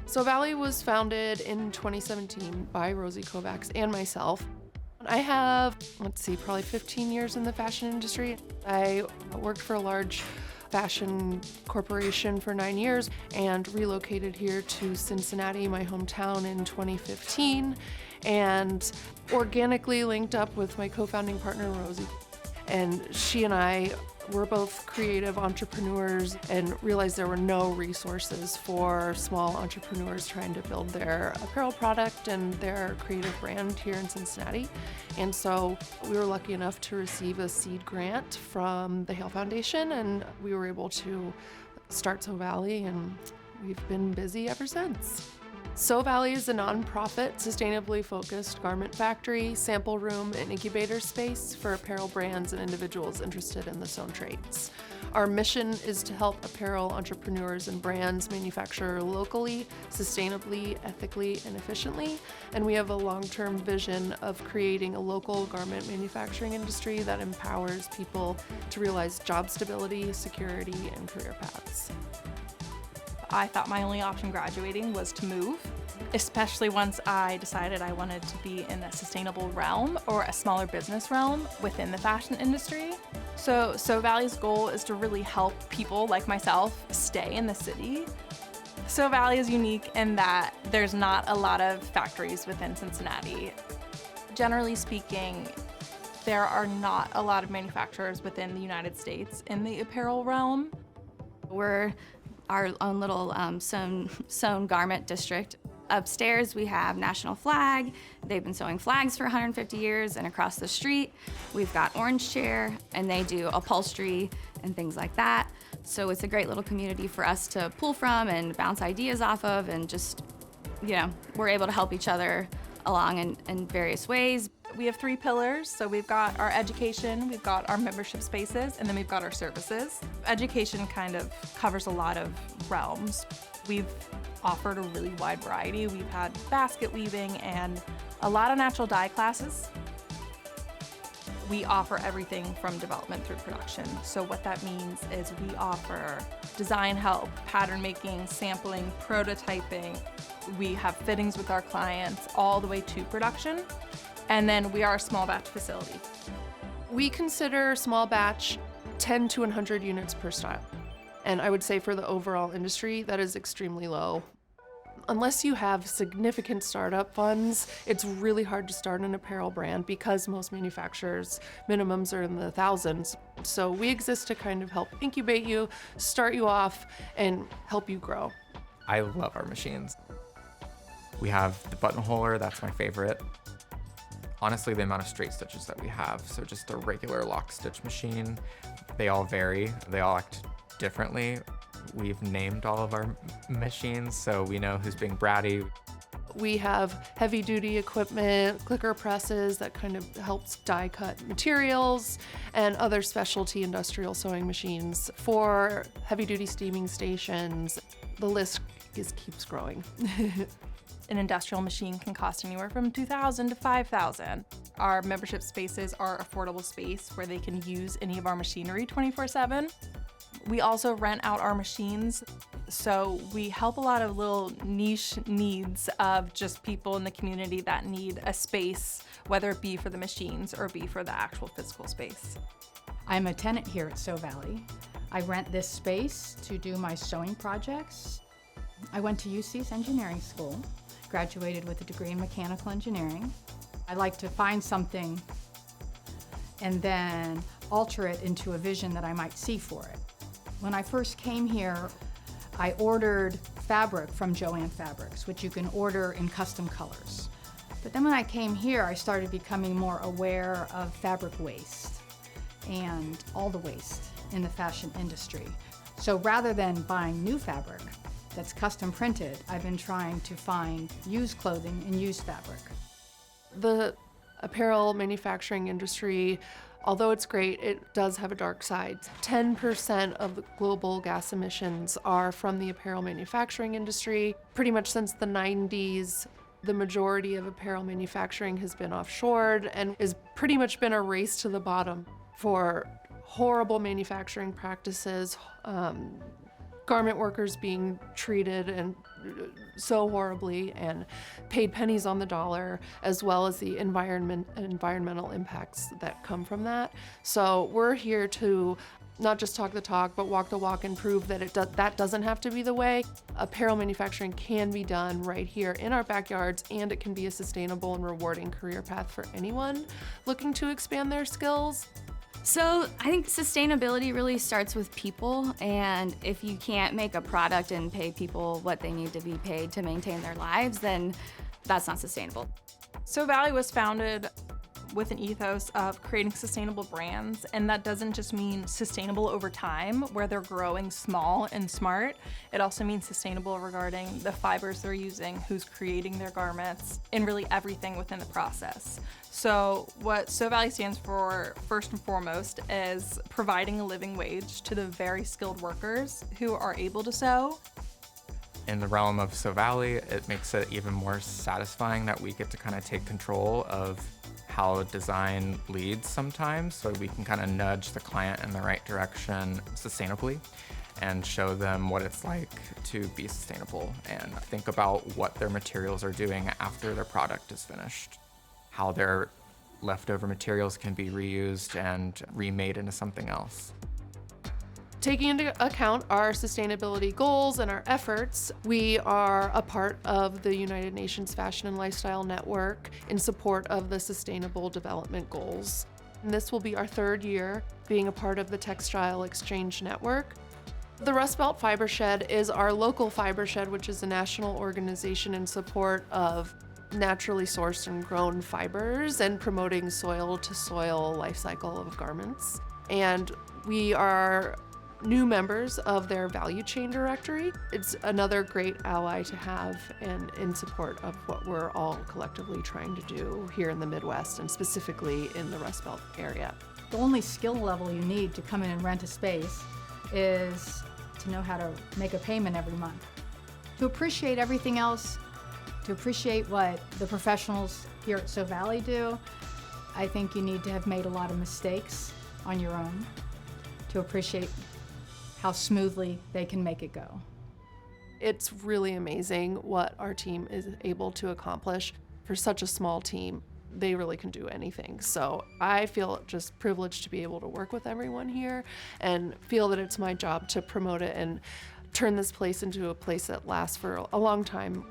So Valley was founded in 2017 by Rosie Kovacs and myself. I have, probably 15 years in the fashion industry. I worked for a large fashion corporation for 9 years and relocated here to Cincinnati, my hometown, in 2015, and organically linked up with my co-founding partner, Rosie. And she and I were both creative entrepreneurs and realized there were no resources for small entrepreneurs trying to build their apparel product and their creative brand here in Cincinnati. And so we were lucky enough to receive a seed grant from the Hale Foundation, and we were able to start So Valley, and we've been busy ever since. So Valley is a nonprofit, sustainably focused garment factory, sample room, and incubator space for apparel brands and individuals interested in the sewn trades. Our mission is to help apparel entrepreneurs and brands manufacture locally, sustainably, ethically, and efficiently. And we have a long-term vision of creating a local garment manufacturing industry that empowers people to realize job stability, security, and career paths. I thought my only option graduating was to move, especially once I decided I wanted to be in a sustainable realm or a smaller business realm within the fashion industry. So Valley's goal is to really help people like myself stay in the city. So Valley is unique in that there's not a lot of factories within Cincinnati. Generally speaking, there are not a lot of manufacturers within the United States in the apparel realm. We're our own little sewn garment district. Upstairs we have National Flag. They've been sewing flags for 150 years, and across the street we've got Orange Chair, and they do upholstery and things like that. So it's a great little community for us to pull from and bounce ideas off of, and just, we're able to help each other along in various ways. We have 3 pillars. So we've got our education, we've got our membership spaces, and then we've got our services. Education kind of covers a lot of realms. We've offered a really wide variety. We've had basket weaving and a lot of natural dye classes. We offer everything from development through production. So what that means is we offer design help, pattern making, sampling, prototyping. We have fittings with our clients all the way to production. And then we are a small batch facility. We consider small batch 10 to 100 units per style. And I would say for the overall industry, that is extremely low. Unless you have significant startup funds, it's really hard to start an apparel brand because most manufacturers' minimums are in the thousands. So we exist to kind of help incubate you, start you off, and help you grow. I love our machines. We have the buttonholer, that's my favorite. Honestly, the amount of straight stitches that we have, so just a regular lock stitch machine, they all vary, they all act differently. We've named all of our machines, so we know who's being bratty. We have heavy duty equipment, clicker presses that kind of helps die cut materials, and other specialty industrial sewing machines for heavy duty steaming stations. The list keeps growing. An industrial machine can cost anywhere from $2,000 to $5,000. Our membership spaces are affordable space where they can use any of our machinery 24/7. We also rent out our machines, so we help a lot of little niche needs of just people in the community that need a space, whether it be for the machines or be for the actual physical space. I'm a tenant here at So Valley. I rent this space to do my sewing projects. I went to UC's engineering school, graduated with a degree in mechanical engineering. I like to find something and then alter it into a vision that I might see for it. When I first came here, I ordered fabric from Joann Fabrics, which you can order in custom colors. But then when I came here, I started becoming more aware of fabric waste and all the waste in the fashion industry. So rather than buying new fabric that's custom printed, I've been trying to find used clothing and used fabric. The apparel manufacturing industry, although it's great, it does have a dark side. 10% of the global gas emissions are from the apparel manufacturing industry. Pretty much since the 90s, the majority of apparel manufacturing has been offshored and has pretty much been a race to the bottom for horrible manufacturing practices, garment workers being treated and so horribly and paid pennies on the dollar, as well as the environmental impacts that come from that. So we're here to not just talk the talk, but walk the walk and prove that that doesn't have to be the way. Apparel manufacturing can be done right here in our backyards, and it can be a sustainable and rewarding career path for anyone looking to expand their skills. So I think sustainability really starts with people, and if you can't make a product and pay people what they need to be paid to maintain their lives, then that's not sustainable. So Valley was founded with an ethos of creating sustainable brands, and that doesn't just mean sustainable over time, where they're growing small and smart. It also means sustainable regarding the fibers they're using, who's creating their garments, and really everything within the process. So what So Valley stands for, first and foremost, is providing a living wage to the very skilled workers who are able to sew. In the realm of So Valley, it makes it even more satisfying that we get to kind of take control of how design leads sometimes, so we can kind of nudge the client in the right direction sustainably and show them what it's like to be sustainable and think about what their materials are doing after their product is finished, how their leftover materials can be reused and remade into something else. Taking into account our sustainability goals and our efforts, we are a part of the United Nations Fashion and Lifestyle Network in support of the Sustainable Development Goals. And this will be our third year being a part of the Textile Exchange Network. The Rust Belt Fiber Shed is our local fiber shed, which is a national organization in support of naturally sourced and grown fibers and promoting soil-to-soil life cycle of garments. And we are new members of their value chain directory. It's another great ally to have and in support of what we're all collectively trying to do here in the Midwest and specifically in the Rust Belt area. The only skill level you need to come in and rent a space is to know how to make a payment every month. To appreciate everything else, to appreciate what the professionals here at So Valley do, I think you need to have made a lot of mistakes on your own to appreciate how smoothly they can make it go. It's really amazing what our team is able to accomplish. For such a small team, they really can do anything. So I feel just privileged to be able to work with everyone here and feel that it's my job to promote it and turn this place into a place that lasts for a long time.